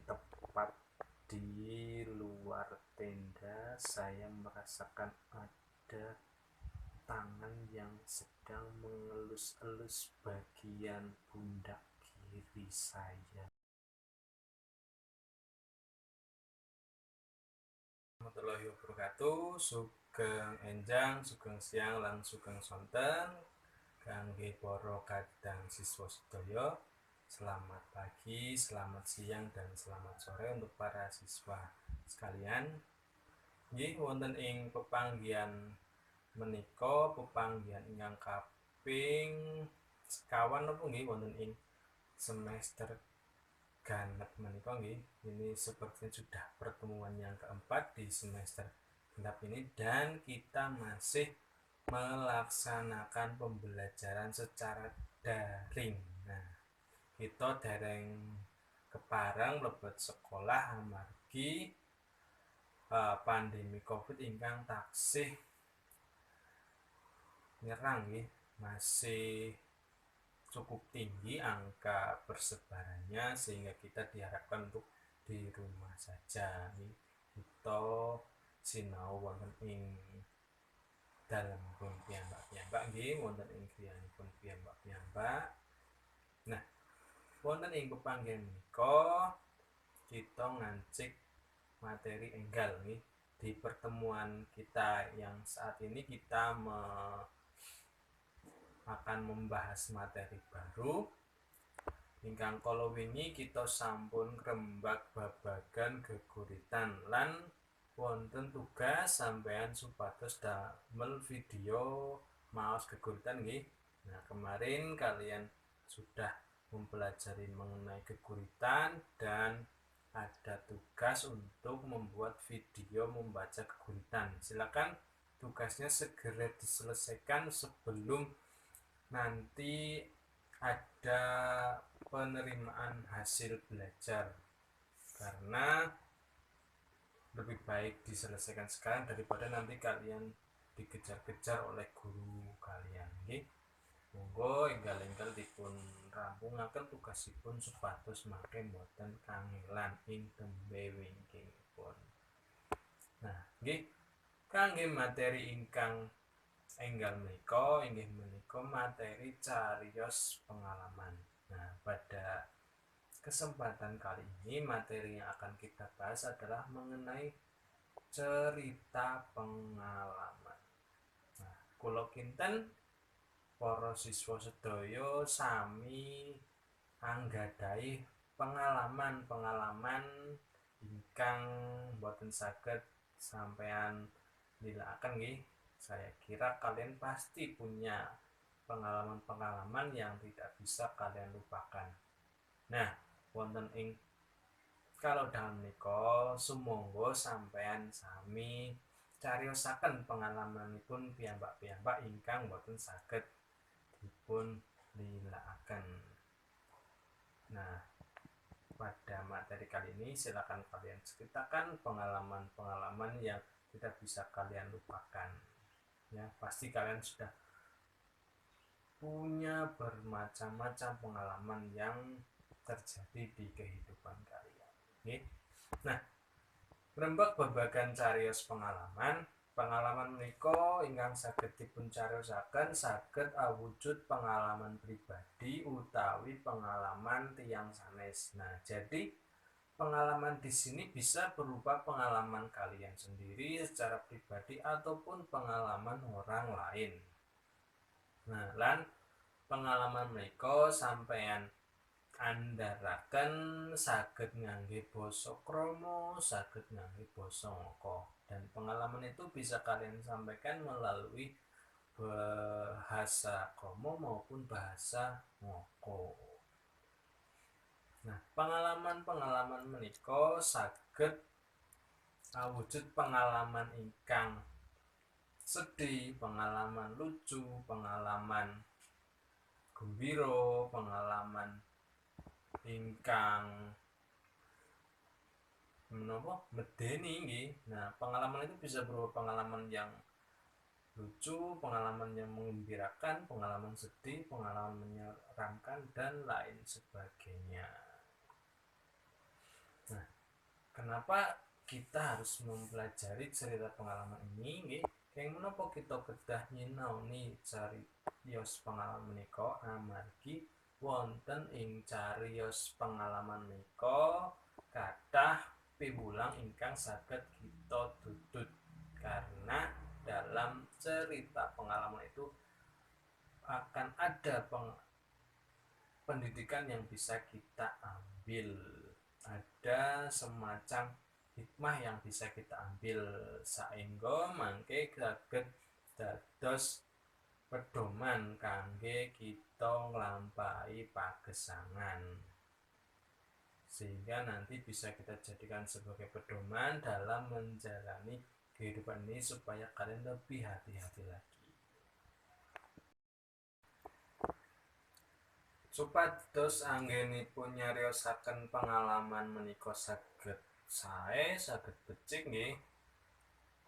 tepat di luar tenda, saya merasakan ada tangan yang sedang mengelus-elus bagian pundak kiri saya. Warahmatullahi wabarakatuh. Sugeng enjang, sugeng siang, lan sugeng sonten kangge para kadang siswa sedaya. Selamat pagi, selamat siang, dan selamat sore untuk para siswa sekalian. Nggih wonten ing pepanggihan menika, pepanggihan ingkang kaping sekawan napa nggih wonten ing semester ganep menika nggih. Ini sepertinya sudah pertemuan yang keempat di semester genap ini, dan kita masih melaksanakan pembelajaran secara daring. Nah, kita dereng kepareng mlebet sekolah amargi pandemi Covid ingkang taksih nyerang nggih, masih cukup tinggi angka persebarannya, sehingga kita diharapkan untuk di rumah saja. Kita sinau wonten ing dalemipun piyambak-piyambak nggih, wonten ing griyanipun piyambak-piyambak. Nah, wonten ing pepanggihan menika kita ngancik materi enggal nih. Di pertemuan kita yang saat ini kita akan membahas materi baru. Ingkang kala wingi kita sampun ngrembak babagan geguritan, lan wonten tugas sampean supados damel video maos geguritan nggih. Nah, kemarin kalian sudah mempelajari mengenai geguritan dan ada tugas untuk membuat video membaca geguritan. Silakan tugasnya segera diselesaikan sebelum nanti ada penerimaan hasil belajar, karena lebih baik diselesaikan sekarang daripada nanti kalian dikejar-kejar oleh guru kalian. Nggih, monggo enggal-enggal dipun rampungaken tugasipun supados mangke mboten kangelan ing tembe wingkingipun. Nah, nggih, kangge materi ingkang enggal menika inggih menika materi cariyos pengalaman. Nah, pada kesempatan kali ini materi yang akan kita bahas adalah mengenai cerita pengalaman. Nah, kula kinten para siswa sedaya sami anggadhahi pengalaman-pengalaman ingkang boten saged sampean nilaaken nggih. Saya kira kalian pasti punya pengalaman-pengalaman yang tidak bisa kalian lupakan. Nah, wonten ing kalau dalam menika sumangga sampean sami cariyosaken pengalamanipun piyambak-piyambak ingkang boten saged dipun nilaaken. Nah, pada materi kali ini silakan kalian ceritakan pengalaman-pengalaman yang tidak bisa kalian lupakan. Ya, pasti kalian sudah punya bermacam-macam pengalaman yang terjadi di kehidupan kalian. Oke? Nah, rembak babagan cariyos pengalaman menika ingkang saged dipun cariyosaken saged awujud pengalaman pribadi utawi pengalaman tiyang sanes. Nah, jadi pengalaman di sini bisa berupa pengalaman kalian sendiri secara pribadi ataupun pengalaman orang lain. Nah, lan pengalaman mereka sampeyan andharaken saged ngangge basa krama, saged ngangge basa ngoko, dan pengalaman itu bisa kalian sampaikan melalui bahasa krama maupun bahasa ngoko. Nah, pengalaman-pengalaman menika saged awujud pengalaman ingkang sedih, pengalaman lucu, pengalaman gembira, pengalaman ingkang menapa medeni nggih. Nah, pengalaman itu bisa berupa pengalaman yang lucu, pengalaman yang menggembirakan, pengalaman sedih, pengalaman menyeramkan, dan lain sebagainya. Nah, kenapa kita harus mempelajari cerita pengalaman ini nggih? Keng menapa kita kedah nyinaoni cariyos pengalaman menika amargi wonten ing cariyos pengalaman menika kathah piwulang ingkang saged kita tutut, karena dalam cerita pengalaman itu akan ada pendidikan yang bisa kita ambil, ada semacam hikmah yang bisa kita ambil saengga mangke saged dados pedoman kangge kita nglampahi pagesangan, sehingga nanti bisa kita jadikan sebagai pedoman dalam menjalani kehidupan ini supaya kalian lebih hati-hati lagi. Supados anggenipun nyariosaken pengalaman menika saged sae, saged becik nggih,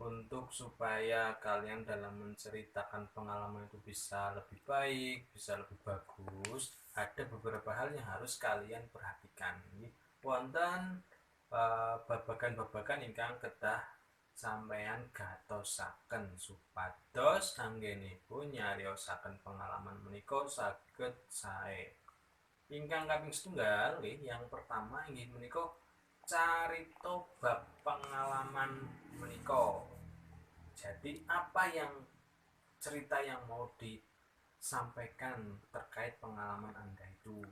untuk supaya kalian dalam menceritakan pengalaman itu bisa lebih baik, bisa lebih bagus, ada beberapa hal yang harus kalian perhatikan. Wonten babagan-babagan ingkang kedah sampeyan gatosaken supados anggenipun nyariosaken pengalaman menika saged sae. Ingkang kaping setunggal nggih, yang pertama inggih menika carita bab pengalaman menika. Jadi apa yang cerita yang mau disampaikan terkait pengalaman Anda itu,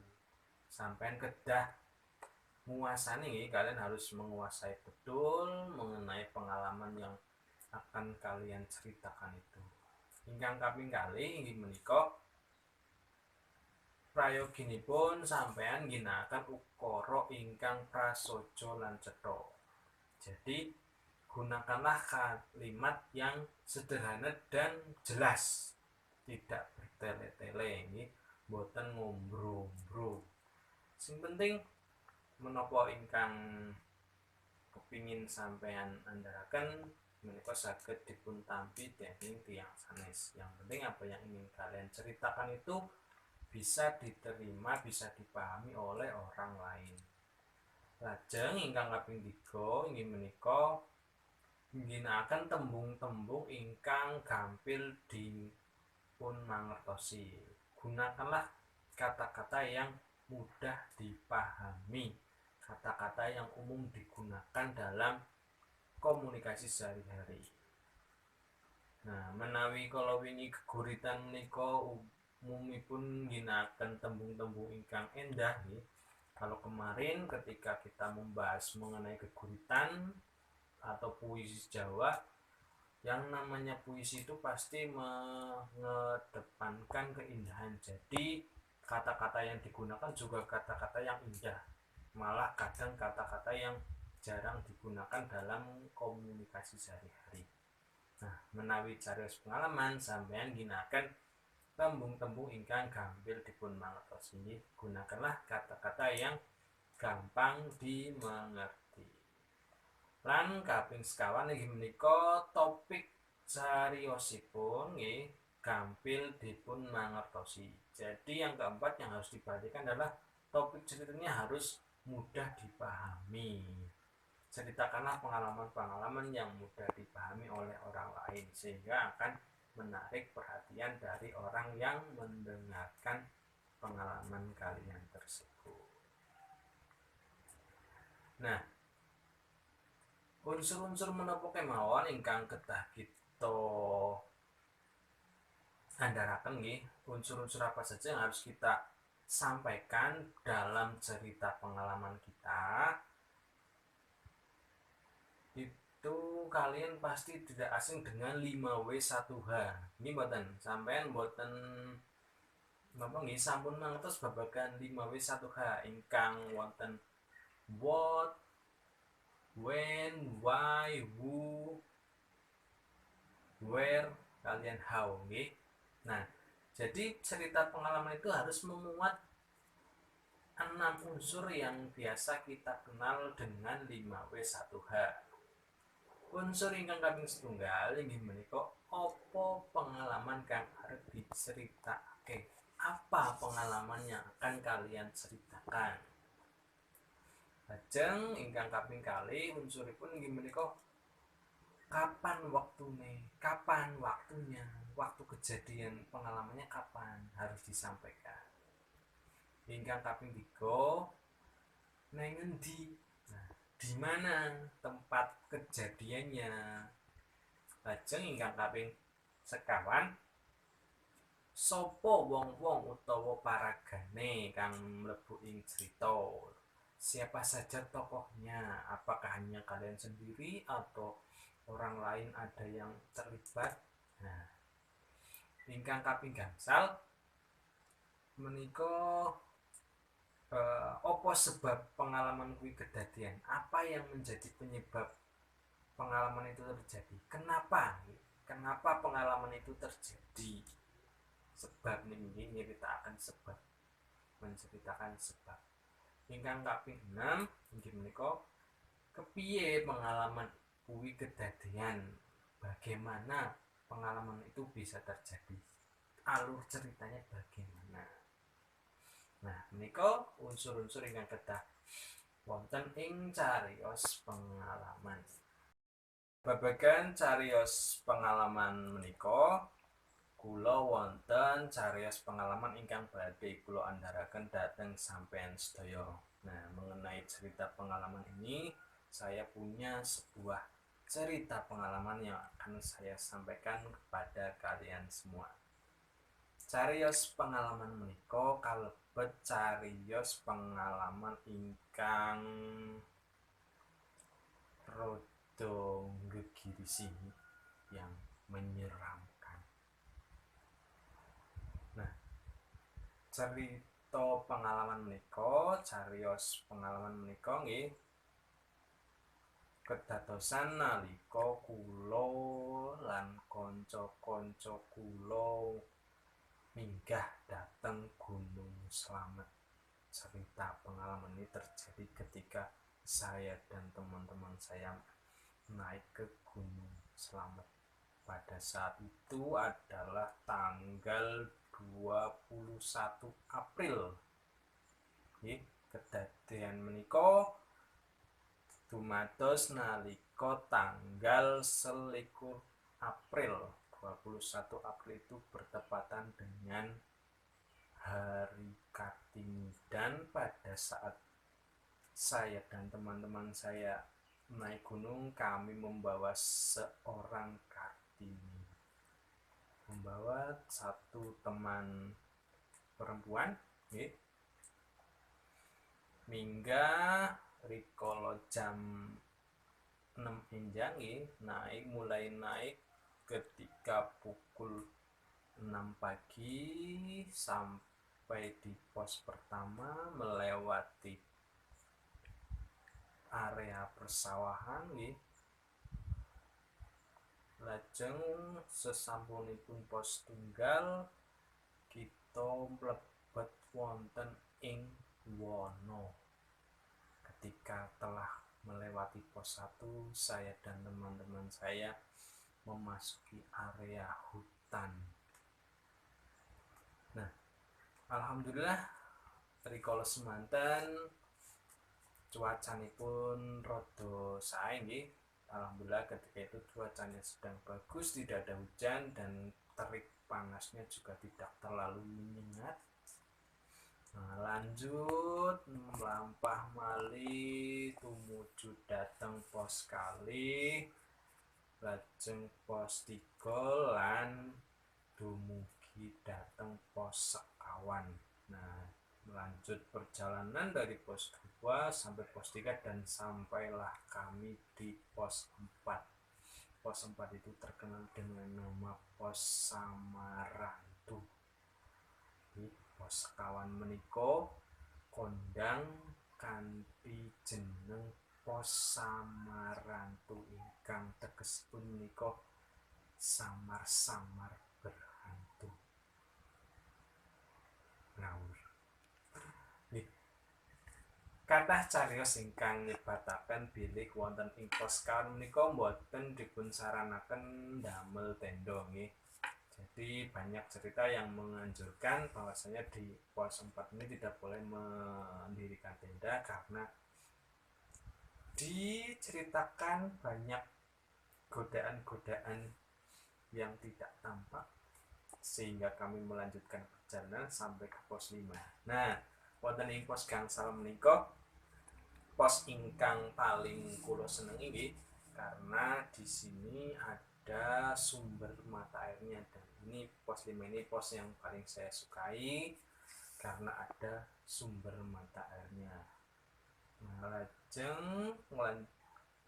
sampean kedah menguasai nggih, kalian harus menguasai betul mengenai pengalaman yang akan kalian ceritakan itu. Ingkang kaping kalih inggih menika prayoginipun sampean ginakaken ukara ingkang prasaja lan cetha. Jadi gunakanlah kalimat yang sederhana dan jelas, tidak bertele-tele, ini boten ngombro-ombro. Sing penting menapa ingkang kepingin sampean andharaken menika saged dipun tampi dening tiyang sanes. Yang penting apa yang ingin kalian ceritakan itu bisa diterima, bisa dipahami oleh orang lain. Lajeng ingkang kaping 3 inggih menika ngginakaken tembung-tembung ingkang gampil dipun mangertosi. Gunakanlah kata-kata yang mudah dipahami, kata-kata yang umum digunakan dalam komunikasi sehari-hari. Nah, menawi kala wingi geguritan menika umumipun ngginakaken tembung-tembung ingkang endah nggih. Kalau kemarin ketika kita membahas mengenai geguritan atau puisi Jawa, yang namanya puisi itu pasti mengedepankan keindahan. Jadi kata-kata yang digunakan juga kata-kata yang indah, malah kadang kata-kata yang jarang digunakan dalam komunikasi sehari-hari. Nah, menawi cariyos pengalaman sampeyan ginakaken tembung-tembung ingkang gampil dipun mangertosi. Gunakanlah kata-kata yang gampang dimengerti. Lan kaping sekawan inggih menika topik cariyosipun nggih gampil dipun mangertosi. Jadi yang keempat yang harus diperhatikan adalah topik ceritanya harus mudah dipahami. Ceritakanlah pengalaman-pengalaman yang mudah dipahami oleh orang lain sehingga akan menarik perhatian dari orang yang mendengarkan pengalaman kalian tersebut. Nah, unsur-unsur menapa kemawon ingkang kedah kita andharaken nggih, unsur-unsur apa saja yang harus kita sampaikan dalam cerita pengalaman kita. Itu kalian pasti tidak asing dengan 5W1H. Ini mboten sampean mboten napa nggih sampun mangertos babagan 5W1H ingkang wonten what, when, why, who, where, kalian how nggih. Nah, jadi cerita pengalaman itu harus memuat 6 unsur yang biasa kita kenal dengan 5W1H. Unsur ingkang kaping setunggal inggih menika apa pengalaman kang arep diceritake. Apa pengalaman yang akan kalian ceritakan? Lajeng ingkang kaping kalih unsuripun inggih menika kapan waktunya, waktu kejadian pengalamannya kapan harus disampaikan. Ingkang kaping 3 neng endi, nah di mana tempat kejadiannya. Lajeng ingkang kaping sekawan sapa wong-wong utawa paragane kang mlebu ing cerita. Siapa saja tokohnya, apakah hanya kalian sendiri atau orang lain ada yang terlibat. Nah, ingkang kaping gangsal menika apa sebab pengalaman kuwi kedadian, apa yang menjadi penyebab pengalaman itu terjadi, kenapa pengalaman itu terjadi. Sebab ini menceritakan sebab. Ingkang kaping 6 inggih menika kepiye pengalaman kuwi kedadian, bagaimana pengalaman itu bisa terjadi, alur ceritanya bagaimana. Nah menika unsur-unsur ingkang kedah wonten ing cariyos pengalaman. Babagan cariyos pengalaman menika kula wonten cariyos pengalaman ingkang badhe kula andharaken dhateng sampeyan sedaya. Nah, mengenai cerita pengalaman ini, saya punya sebuah cerita pengalaman yang akan saya sampaikan kepada kalian semua. Cariyos pengalaman menika kalebet cariyos pengalaman ingkang rada nggegirisi, yang menyeramkan. Cerita pengalaman menika, cariyos pengalaman menika nggih kedadosan nalika kula lan kanca-kanca kula minggah dhateng Gunung Slamet. Cerita pengalaman ini terjadi ketika saya dan teman-teman saya naik ke Gunung Slamet. Pada saat itu adalah tanggal 21 April. Kedadian menika dumados nalika tanggal 21 April. 21 April itu bertepatan dengan Hari Kartini, dan pada saat saya dan teman-teman saya naik gunung, kami membawa seorang Kartini, membawa satu teman perempuan minggah rikala jam 6 enjang mulai naik ketika pukul 6 pagi sampai di pos pertama, melewati area persawahan lajeng sesampunipun pos tunggal kita mlebet wonten ing Wono. Ketika telah melewati pos 1, saya dan teman-teman saya memasuki area hutan. Nah, alhamdulillah rikala semanten cuacanipun rada sae nggih. Alhamdulillah ketika itu cuacanya sedang bagus, tidak ada hujan dan terik panasnya juga tidak terlalu menyengat. Nah, lanjut melampah malih tumuju dateng pos kali, lajeng pos 3 lan dumugi dateng pos sekawan. Nah, lanjut perjalanan dari pos 2 sampai pos 3 dan sampailah kami di pos 4. Pos 4 itu terkenal dengan nama Pos Samarantu. Pos sekawan menika kondang kanthi jeneng Pos Samarantu, ingkang tegesipun menika samar-samar berhantu. Ngawur. Kathah cariyos ingkang nyebataken bilih wonten ing pos sekawan menika boten dipunsaranaken damel tenda nggih. Jadi banyak cerita yang menganjurkan bahwasanya di pos 4 ini tidak boleh mendirikan tenda karena diceritakan banyak godaan-godaan yang tidak tampak, sehingga kami melanjutkan perjalanan sampai ke pos 5. Nah, wonten ing pos gangsal menika pos ingkang paling kula senengi nggih, karena di sini ada sumber mata airnya, dan ini pos 5 ini pos yang paling saya sukai karena ada sumber mata airnya. Nah, lajeng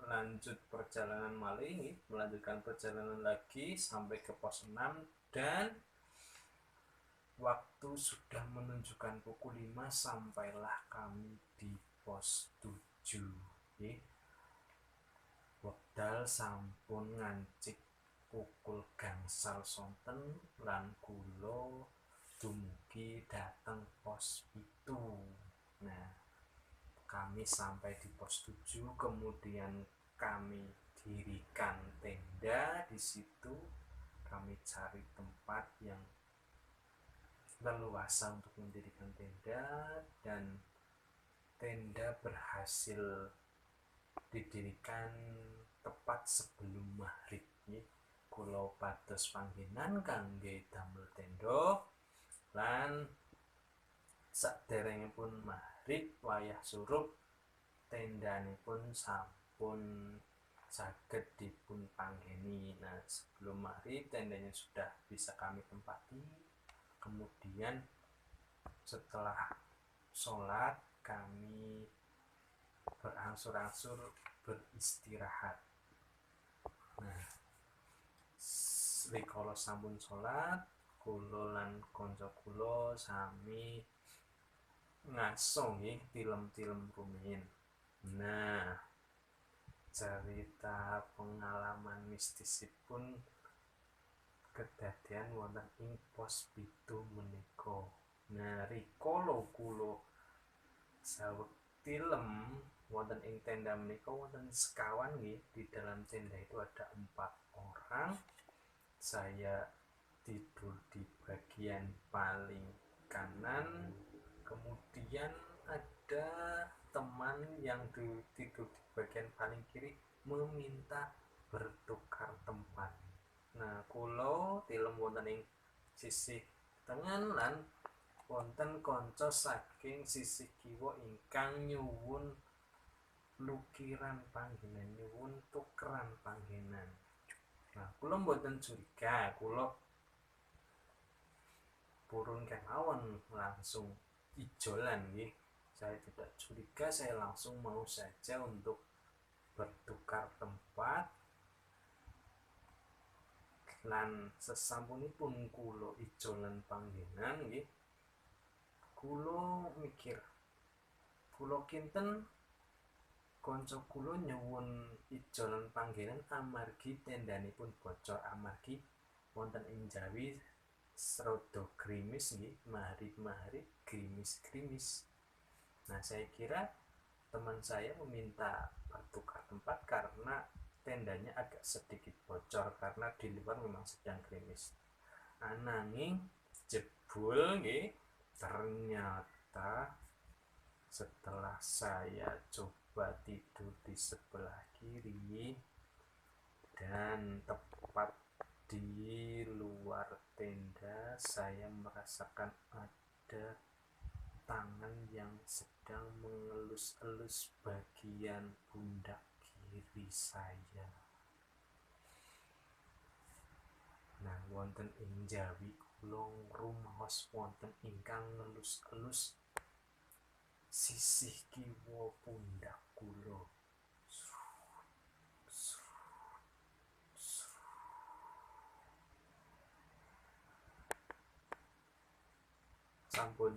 lanjut perjalanan malih, melanjutkan perjalanan lagi sampai ke pos 6, dan waktu sudah menunjukkan pukul 5, sampailah kami di pos 7. Wekdal sampun ngancik pukul gangsal sonten lan kula dumugi dateng pos itu. Nah, kami sampai di pos 7, kemudian kami dirikan tenda di situ. Kami cari tempat yang leluasa untuk mendirikan tenda, dan tenda berhasil didirikan tepat sebelum maghrib. Kula pados panggenan kangge damel tenda, lan saderengipun maghrib wayah surup tendanipun sampun saged dipun panggeni. Nah, sebelum maghrib tendanya sudah bisa kami tempati. Kemudian setelah sholat kami berangsur-angsur beristirahat. Nah, rikala sampun sholat, kula lan kanca kula sami ngaso nggih tilem-tilem rumiyin. Nah, cerita pengalaman mistisipun kedadian wonten ing pos 7 menika. Nah, rikala kula saweg tilem wonten ing tenda menika wonten sekawan nggih. Di dalam tenda itu ada 4 orang. Saya tidur di bagian paling kanan, kemudian ada teman yang tidur di bagian paling kiri meminta bertukar tempat. Nah, kula tilem wonten ing sisih tengen, lan wonten kanca saking sisih kiwa ingkang nyuwun lukiran panggenan, nyuwun tukeran panggenan. Nah, kula mboten curiga, kula purun kemawon langsung ijolan nggih. Saya tidak curiga, saya langsung mau saja untuk bertukar tempat. Lan sesampunipun kula ijolan panggenan nggih, kula mikir, kula kinten kanca kula nyuwun ijolan panggenan amargi tendanipun bocor, amargi wonten ing Jawi rada grimis nggih, mahrib-mahrib grimis-grimis. Nah, saya kira teman saya meminta bertukar tempat karena tendanya agak sedikit bocor, karena di luar memang sedang grimis. Ananging jebul nggih, ternyata setelah saya coba tidur di sebelah kiri, dan tepat di luar tenda saya merasakan ada tangan yang sedang mengelus-elus bagian pundak kiri saya. Nah, wonten ing Jawi kula rumaos wonten ingkang ngelus-elus sisih kiwa pundak kula. Sampun